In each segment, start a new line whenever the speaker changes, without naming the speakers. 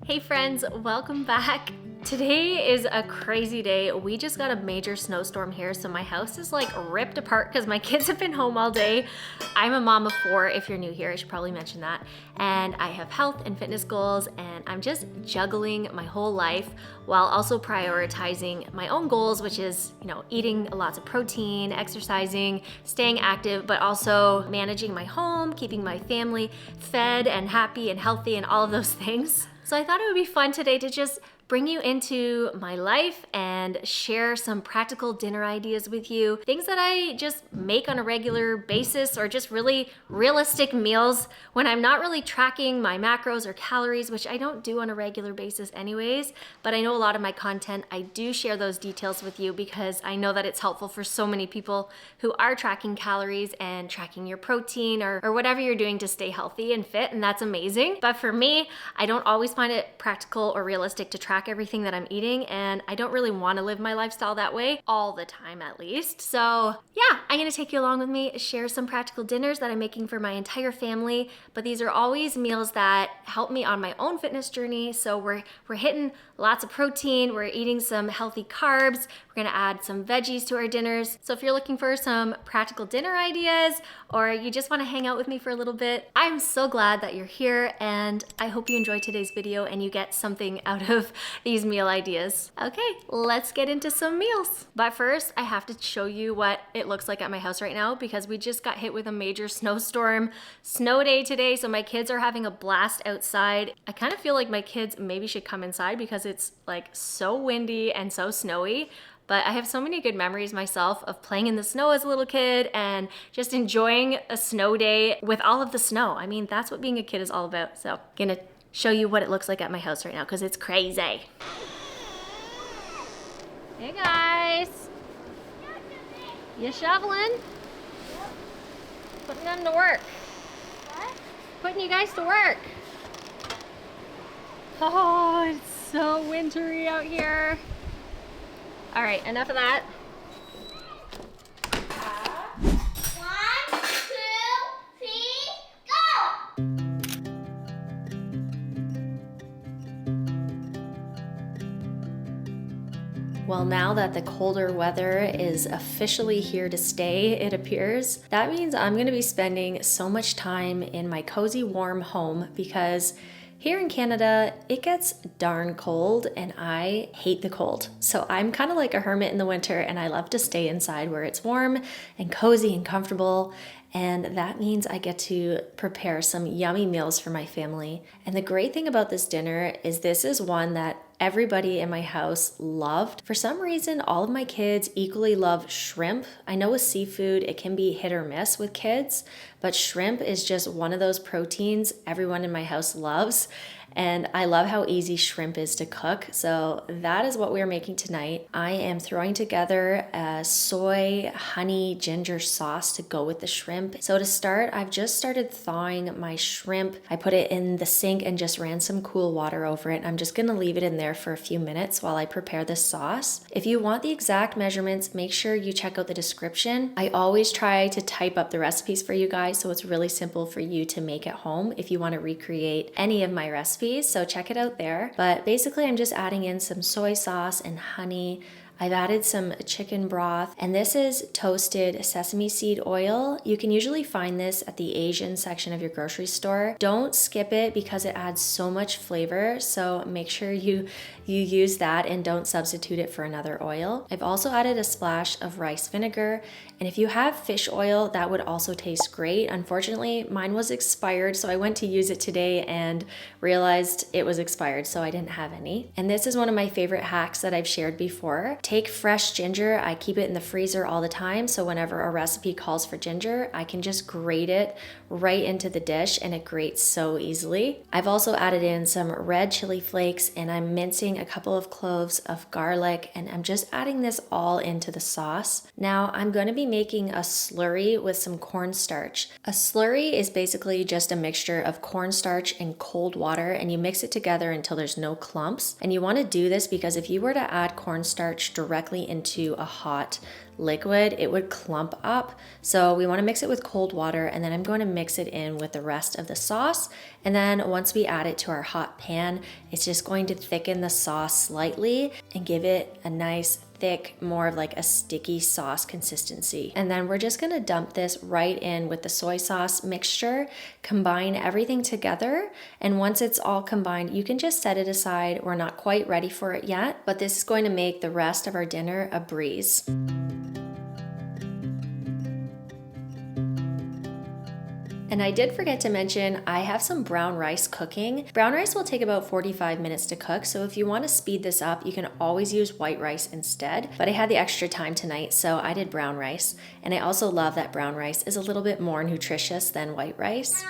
Hey friends, welcome back. Today is a crazy day. We just got a major snowstorm here, so my house is like ripped apart because my kids have been home all day. I'm a mom of 4, if you're new here, I should probably mention that. And I have health and fitness goals, and I'm just juggling my whole life while also prioritizing my own goals, which is, eating lots of protein, exercising, staying active, but also managing my home, keeping my family fed and happy and healthy and all of those things. So I thought it would be fun today to just bring you into my life and share some practical dinner ideas with you. Things that I just make on a regular basis, or just really realistic meals when I'm not really tracking my macros or calories, which I don't do on a regular basis anyways. But I know a lot of my content, I do share those details with you because I know that it's helpful for so many people who are tracking calories and tracking your protein or whatever you're doing to stay healthy and fit, and that's amazing. But for me, I don't always find it practical or realistic to track everything that I'm eating, and I don't really want to live my lifestyle that way all the time, at least. So yeah, I'm gonna take you along with me, share some practical dinners that I'm making for my entire family, but these are always meals that help me on my own fitness journey. So we're hitting lots of protein, we're eating some healthy carbs, we're gonna add some veggies to our dinners. So if you're looking for some practical dinner ideas, or you just wanna hang out with me for a little bit, I'm so glad that you're here, and I hope you enjoy today's video and you get something out of these meal ideas. Okay, let's get into some meals. But first, I have to show you what it looks like at my house right now because we just got hit with a major snowstorm. Snow day today, so my kids are having a blast outside. I kind of feel like my kids maybe should come inside because it's like so windy and so snowy. But I have so many good memories myself of playing in the snow as a little kid and just enjoying a snow day with all of the snow. I mean, that's what being a kid is all about. So I'm gonna show you what it looks like at my house right now because it's crazy. Hey guys. You shoveling? Yep. Putting them to work. What? Putting you guys to work. Oh, it's so wintry out here. All right, enough of that.
1, 2, 3, go!
Well, now that the colder weather is officially here to stay, it appears, that means I'm gonna be spending so much time in my cozy, warm home because here in Canada, it gets darn cold and I hate the cold. So I'm kind of like a hermit in the winter and I love to stay inside where it's warm and cozy and comfortable. And that means I get to prepare some yummy meals for my family. And the great thing about this dinner is this is one that everybody in my house loved. For some reason, all of my kids equally love shrimp. I know with seafood, it can be hit or miss with kids, but shrimp is just one of those proteins everyone in my house loves. And I love how easy shrimp is to cook. So that is what we're making tonight. I am throwing together a soy, honey, ginger sauce to go with the shrimp. So to start, I've just started thawing my shrimp. I put it in the sink and just ran some cool water over it. I'm just gonna leave it in there for a few minutes while I prepare this sauce. If you want the exact measurements, make sure you check out the description. I always try to type up the recipes for you guys so it's really simple for you to make at home if you want to recreate any of my recipes. So check it out there. But basically I'm just adding in some soy sauce and honey. I've added some chicken broth, and this is toasted sesame seed oil. You can usually find this at the Asian section of your grocery store. Don't skip it because it adds so much flavor, so make sure you use that and don't substitute it for another oil. I've also added a splash of rice vinegar, and if you have fish oil, that would also taste great. Unfortunately, mine was expired, so I went to use it today and realized it was expired, so I didn't have any. And this is one of my favorite hacks that I've shared before. Take fresh ginger. I keep it in the freezer all the time, so whenever a recipe calls for ginger, I can just grate it right into the dish and it grates so easily. I've also added in some red chili flakes, and I'm mincing a couple of cloves of garlic, and I'm just adding this all into the sauce. Now I'm going to be making a slurry with some cornstarch. A slurry is basically just a mixture of cornstarch and cold water, and you mix it together until there's no clumps. And you want to do this because if you were to add cornstarch directly into a hot liquid, it would clump up. So we want to mix it with cold water, and then I'm going to mix it in with the rest of the sauce. And then once we add it to our hot pan, it's just going to thicken the sauce slightly and give it a nice thick, more of like a sticky sauce consistency. And then we're just gonna dump this right in with the soy sauce mixture, combine everything together, and once it's all combined, you can just set it aside. We're not quite ready for it yet, but this is going to make the rest of our dinner a breeze. And I did forget to mention, I have some brown rice cooking. Brown rice will take about 45 minutes to cook, so if you want to speed this up, you can always use white rice instead. But I had the extra time tonight, so I did brown rice. And I also love that brown rice is a little bit more nutritious than white rice.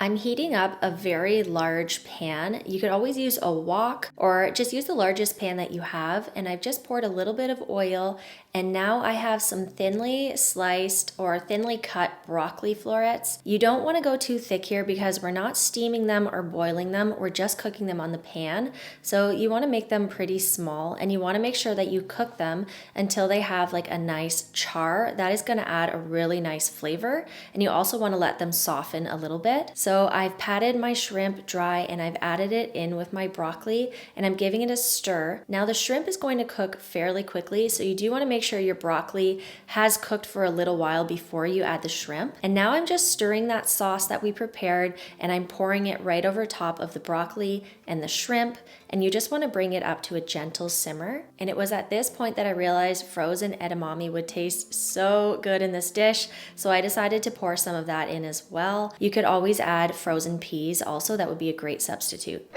I'm heating up a very large pan. You could always use a wok or just use the largest pan that you have. And I've just poured a little bit of oil, and now I have some thinly sliced or thinly cut broccoli florets. You don't want to go too thick here because we're not steaming them or boiling them. We're just cooking them on the pan. So you want to make them pretty small, and you want to make sure that you cook them until they have like a nice char. That is going to add a really nice flavor. And you also want to let them soften a little bit. So I've patted my shrimp dry and I've added it in with my broccoli, and I'm giving it a stir. Now the shrimp is going to cook fairly quickly, so you do want to make sure your broccoli has cooked for a little while before you add the shrimp. And now I'm just stirring that sauce that we prepared, and I'm pouring it right over top of the broccoli and the shrimp, and you just want to bring it up to a gentle simmer. And it was at this point that I realized frozen edamame would taste so good in this dish, so I decided to pour some of that in as well. You could always add frozen peas also, that would be a great substitute.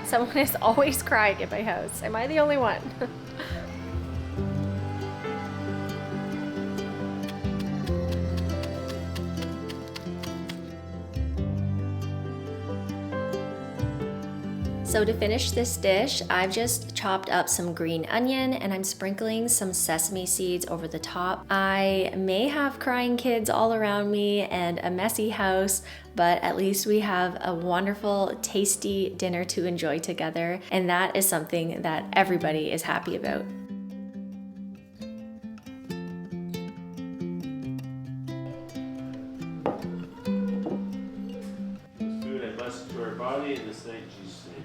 Someone is always crying at my house. Am I the only one? So to finish this dish, I've just chopped up some green onion and I'm sprinkling some sesame seeds over the top. I may have crying kids all around me and a messy house, but at least we have a wonderful, tasty dinner to enjoy together, and that is something that everybody is happy about.
Food and blessing to our body in this night, Jesus' name.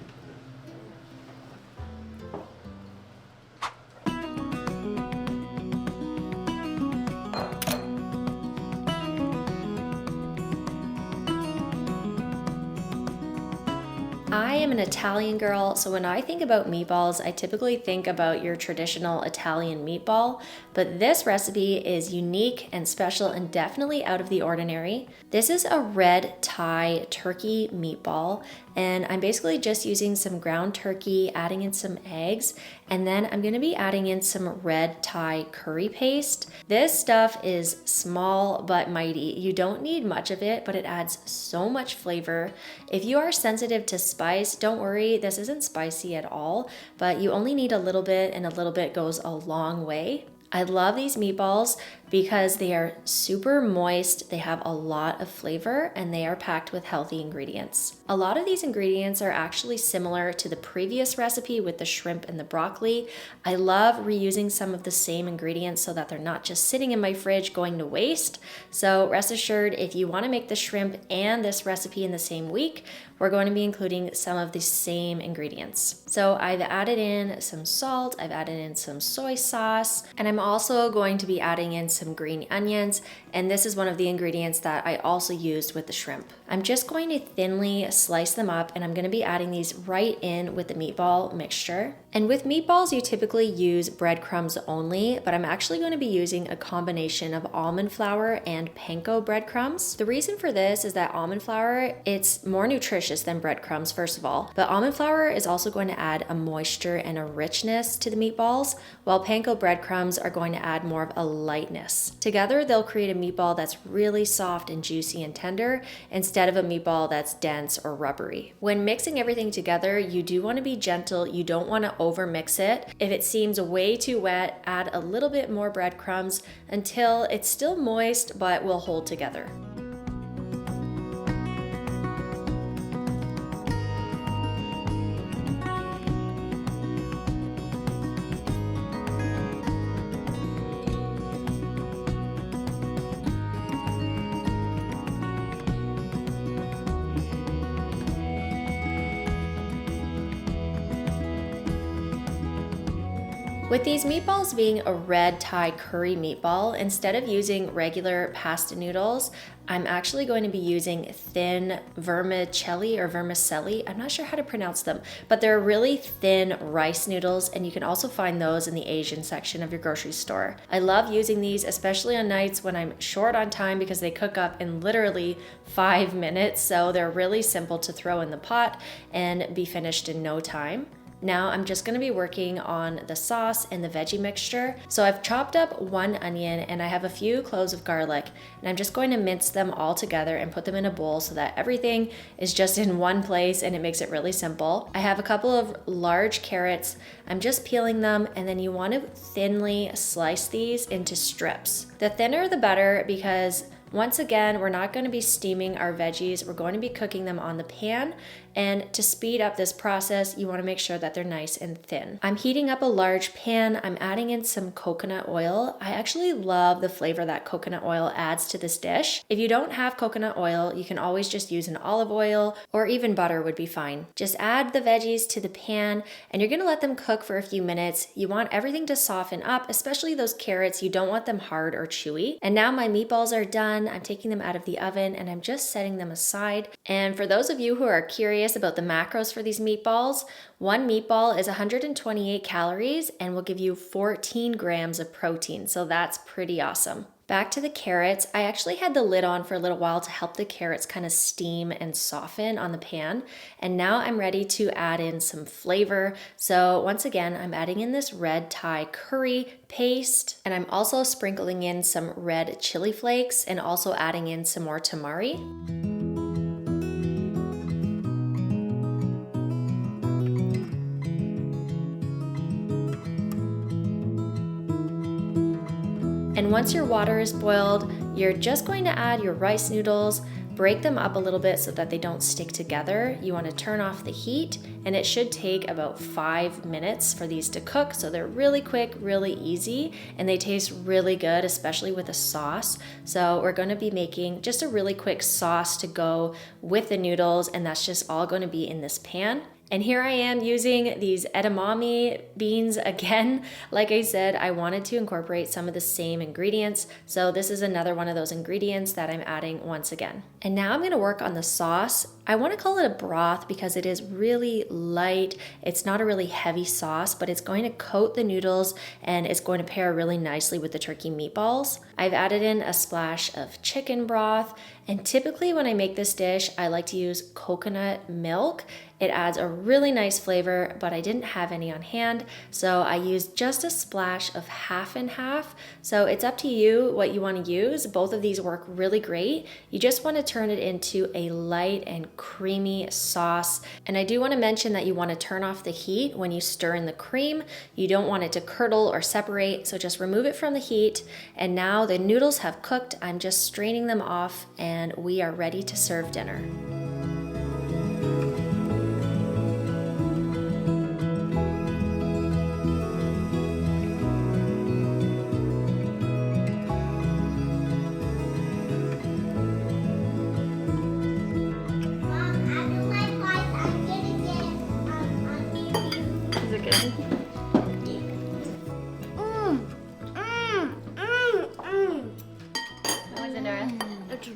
I am an Italian girl, so when I think about meatballs, I typically think about your traditional Italian meatball, but this recipe is unique and special and definitely out of the ordinary. This is a red Thai turkey meatball, and I'm basically just using some ground turkey, adding in some eggs, and then I'm gonna be adding in some red Thai curry paste. This stuff is small but mighty. You don't need much of it, but it adds so much flavor. If you are sensitive to spice, don't worry, this isn't spicy at all, but you only need a little bit, and a little bit goes a long way. I love these meatballs because they are super moist, they have a lot of flavor, and they are packed with healthy ingredients. A lot of these ingredients are actually similar to the previous recipe with the shrimp and the broccoli. I love reusing some of the same ingredients so that they're not just sitting in my fridge going to waste. So rest assured, if you want to make the shrimp and this recipe in the same week, we're going to be including some of the same ingredients. So I've added in some salt, I've added in some soy sauce, and I'm also going to be adding in some green onions, and this is one of the ingredients that I also used with the shrimp. I'm just going to thinly slice them up, and I'm going to be adding these right in with the meatball mixture. And with meatballs, you typically use breadcrumbs only, but I'm actually going to be using a combination of almond flour and panko breadcrumbs. The reason for this is that almond flour, it's more nutritious than breadcrumbs, first of all, but almond flour is also going to add a moisture and a richness to the meatballs, while panko breadcrumbs are going to add more of a lightness. Together, they'll create a meatball that's really soft and juicy and tender, instead of a meatball that's dense or rubbery. When mixing everything together, you do want to be gentle. You don't want to over mix it. If it seems way too wet, add a little bit more breadcrumbs until it's still moist but will hold together. With these meatballs being a red Thai curry meatball, instead of using regular pasta noodles, I'm actually going to be using thin vermicelli or vermicelli. I'm not sure how to pronounce them, but they're really thin rice noodles, and you can also find those in the Asian section of your grocery store. I love using these, especially on nights when I'm short on time, because they cook up in literally 5 minutes. So they're really simple to throw in the pot and be finished in no time. Now I'm just gonna be working on the sauce and the veggie mixture. So I've chopped up 1 onion and I have a few cloves of garlic, and I'm just going to mince them all together and put them in a bowl so that everything is just in one place and it makes it really simple. I have a couple of large carrots. I'm just peeling them, and then you want to thinly slice these into strips. The thinner the better, because once again, we're not going to be steaming our veggies. We're going to be cooking them on the pan. And to speed up this process, you want to make sure that they're nice and thin. I'm heating up a large pan. I'm adding in some coconut oil. I actually love the flavor that coconut oil adds to this dish. If you don't have coconut oil, you can always just use an olive oil, or even butter would be fine. Just add the veggies to the pan, and you're going to let them cook for a few minutes. You want everything to soften up, especially those carrots. You don't want them hard or chewy. And now my meatballs are done. I'm taking them out of the oven and I'm just setting them aside. And for those of you who are curious about the macros for these meatballs, 1 meatball is 128 calories and will give you 14 grams of protein. So that's pretty awesome. Back to the carrots. I actually had the lid on for a little while to help the carrots kind of steam and soften on the pan. And now I'm ready to add in some flavor. So once again, I'm adding in this red Thai curry paste, and I'm also sprinkling in some red chili flakes and also adding in some more tamari. And once your water is boiled, you're just going to add your rice noodles, break them up a little bit so that they don't stick together. You want to turn off the heat, and it should take about 5 minutes for these to cook. So they're really quick, really easy, and they taste really good, especially with a sauce. So we're going to be making just a really quick sauce to go with the noodles, and that's just all going to be in this pan. And here I am using these edamame beans again. Like I said, I wanted to incorporate some of the same ingredients. So this is another one of those ingredients that I'm adding once again. And now I'm gonna work on the sauce. I wanna call it a broth because it is really light. It's not a really heavy sauce, but it's going to coat the noodles and it's going to pair really nicely with the turkey meatballs. I've added in a splash of chicken broth. And typically when I make this dish, I like to use coconut milk. It adds a really nice flavor, but I didn't have any on hand, so I used just a splash of half and half. So it's up to you what you want to use. Both of these work really great. You just want to turn it into a light and creamy sauce. And I do want to mention that you want to turn off the heat when you stir in the cream. You don't want it to curdle or separate, so just remove it from the heat. And now the noodles have cooked. I'm just straining them off, and we are ready to serve dinner.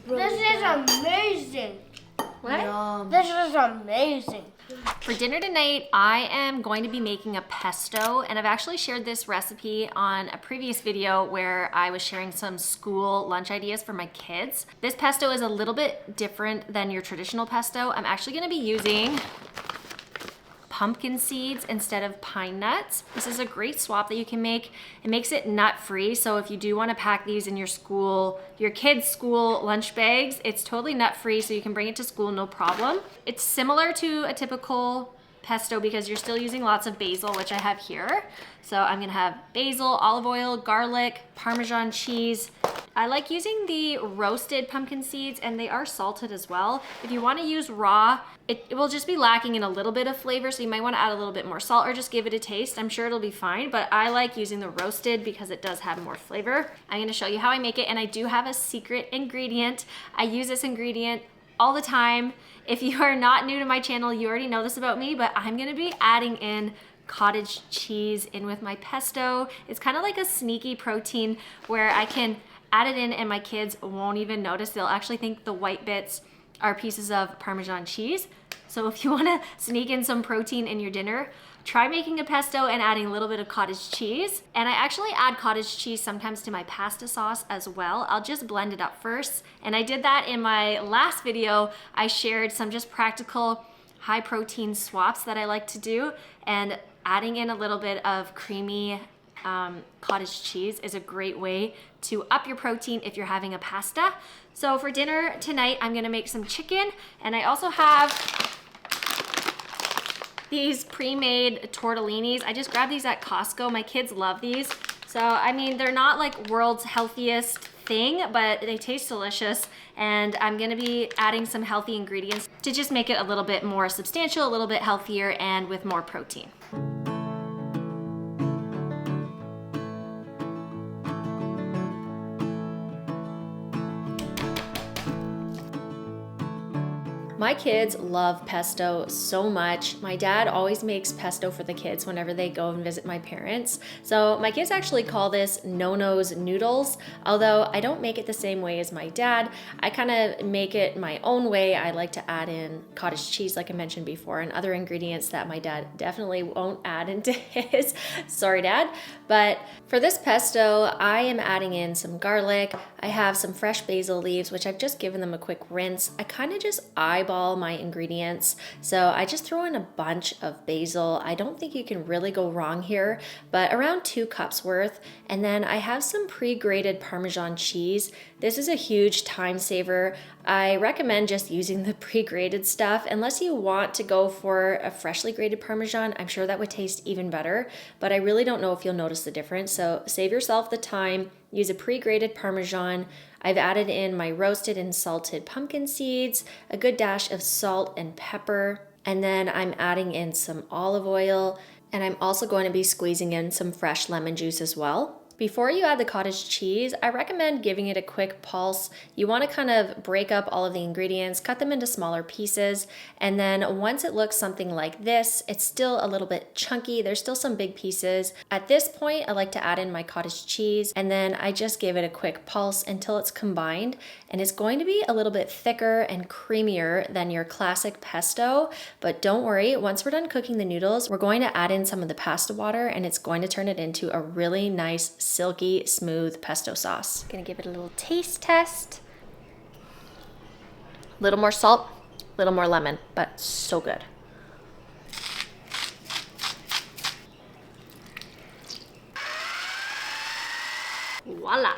This is amazing.
What?
This is amazing.
For dinner tonight, I am going to be making a pesto, and I've actually shared this recipe on a previous video where I was sharing some school lunch ideas for my kids. This pesto is a little bit different than your traditional pesto. I'm actually gonna be using pumpkin seeds instead of pine nuts. This is a great swap that you can make. It makes it nut-free, so if you do want to pack these in your kids' school lunch bags, it's totally nut-free, so you can bring it to school no problem. It's similar to a typical pesto because you're still using lots of basil, which I have here. So I'm gonna have basil, olive oil, garlic, Parmesan cheese. I like using the roasted pumpkin seeds, and they are salted as well. If you wanna use raw, it will just be lacking in a little bit of flavor, so you might wanna add a little bit more salt or just give it a taste. I'm sure it'll be fine, but I like using the roasted because it does have more flavor. I'm gonna show you how I make it, and I do have a secret ingredient. I use this ingredient all the time. If you are not new to my channel, you already know this about me, but I'm gonna be adding in cottage cheese in with my pesto. It's kind of like a sneaky protein where I can add it in and my kids won't even notice. They'll actually think the white bits are pieces of Parmesan cheese. So if you want to sneak in some protein in your dinner, try making a pesto and adding a little bit of cottage cheese. And I actually add cottage cheese sometimes to my pasta sauce as well. I'll just blend it up first. And I did that in my last video. I shared some just practical high protein swaps that I like to do, and adding in a little bit of creamy cottage cheese is a great way to up your protein if you're having a pasta. So for dinner tonight, I'm gonna make some chicken, and I also have these pre-made tortellinis. I just grabbed these at Costco. My kids love these. So, I mean, they're not like world's healthiest thing, but they taste delicious. And I'm gonna be adding some healthy ingredients to just make it a little bit more substantial, a little bit healthier, and with more protein. My kids love pesto so much. My dad always makes pesto for the kids whenever they go and visit my parents. So my kids actually call this No-No's noodles, although I don't make it the same way as my dad. I kind of make it my own way. I like to add in cottage cheese, like I mentioned before, and other ingredients that my dad definitely won't add into his. Sorry, Dad. But for this pesto, I am adding in some garlic. I have some fresh basil leaves, which I've just given them a quick rinse. I kind of just eyeball my ingredients. So I just throw in a bunch of basil. I don't think you can really go wrong here, but around 2 cups worth. And then I have some pre-grated Parmesan cheese. This is a huge time saver. I recommend just using the pre-grated stuff unless you want to go for a freshly grated Parmesan. I'm sure that would taste even better, but I really don't know if you'll notice the difference. So save yourself the time, use a pre-grated Parmesan. I've added in my roasted and salted pumpkin seeds, a good dash of salt and pepper, and then I'm adding in some olive oil, and I'm also going to be squeezing in some fresh lemon juice as well. Before you add the cottage cheese, I recommend giving it a quick pulse. You want to kind of break up all of the ingredients, cut them into smaller pieces, and then once it looks something like this, it's still a little bit chunky. There's still some big pieces. At this point, I like to add in my cottage cheese, and then I just give it a quick pulse until it's combined, and it's going to be a little bit thicker and creamier than your classic pesto. But don't worry, once we're done cooking the noodles, we're going to add in some of the pasta water, and it's going to turn it into a really nice silky smooth pesto sauce. Gonna give it a little taste test. A little more salt, a little more lemon, but so good. Voila.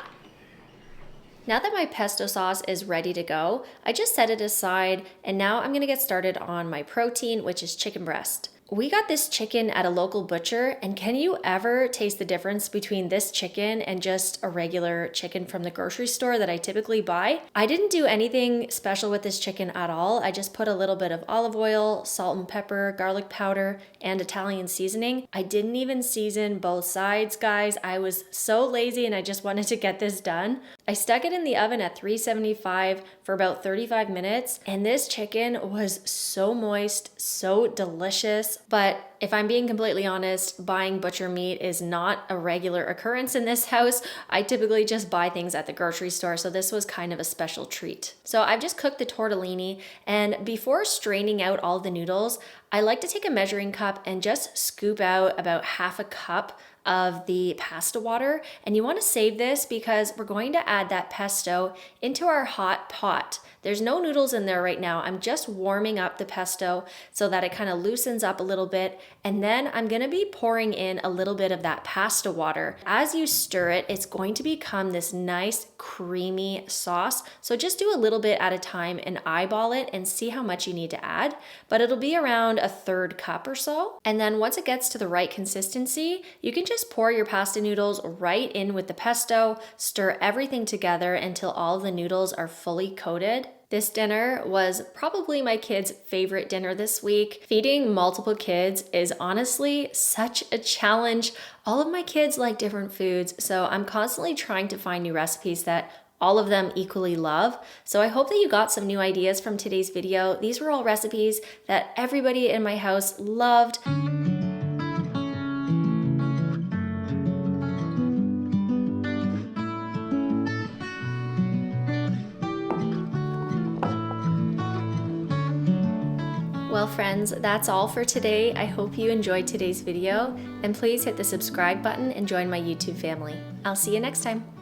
Now that my pesto sauce is ready to go, I just set it aside, and now I'm gonna get started on my protein, which is chicken breast. We got this chicken at a local butcher, and can you ever taste the difference between this chicken and just a regular chicken from the grocery store that I typically buy? I didn't do anything special with this chicken at all. I just put a little bit of olive oil, salt and pepper, garlic powder, and Italian seasoning. I didn't even season both sides, guys. I was so lazy and I just wanted to get this done. I stuck it in the oven at 375 for about 35 minutes, and this chicken was so moist, so delicious. But if I'm being completely honest, buying butcher meat is not a regular occurrence in this house. I typically just buy things at the grocery store, so this was kind of a special treat. So I've just cooked the tortellini, and before straining out all the noodles, I like to take a measuring cup and just scoop out about half a cup of the pasta water. And you want to save this because we're going to add that pesto into our hot pot. There's no noodles in there right now. I'm just warming up the pesto so that it kind of loosens up a little bit. And then I'm gonna be pouring in a little bit of that pasta water. As you stir it, it's going to become this nice creamy sauce. So just do a little bit at a time and eyeball it and see how much you need to add. But it'll be around a 1/3 cup or so. And then once it gets to the right consistency, you can just pour your pasta noodles right in with the pesto, stir everything together until all the noodles are fully coated. This dinner was probably my kids' favorite dinner this week. Feeding multiple kids is honestly such a challenge. All of my kids like different foods, so I'm constantly trying to find new recipes that all of them equally love. So I hope that you got some new ideas from today's video. These were all recipes that everybody in my house loved. Well, friends, that's all for today. I hope you enjoyed today's video, and please hit the subscribe button and join my YouTube family. I'll see you next time.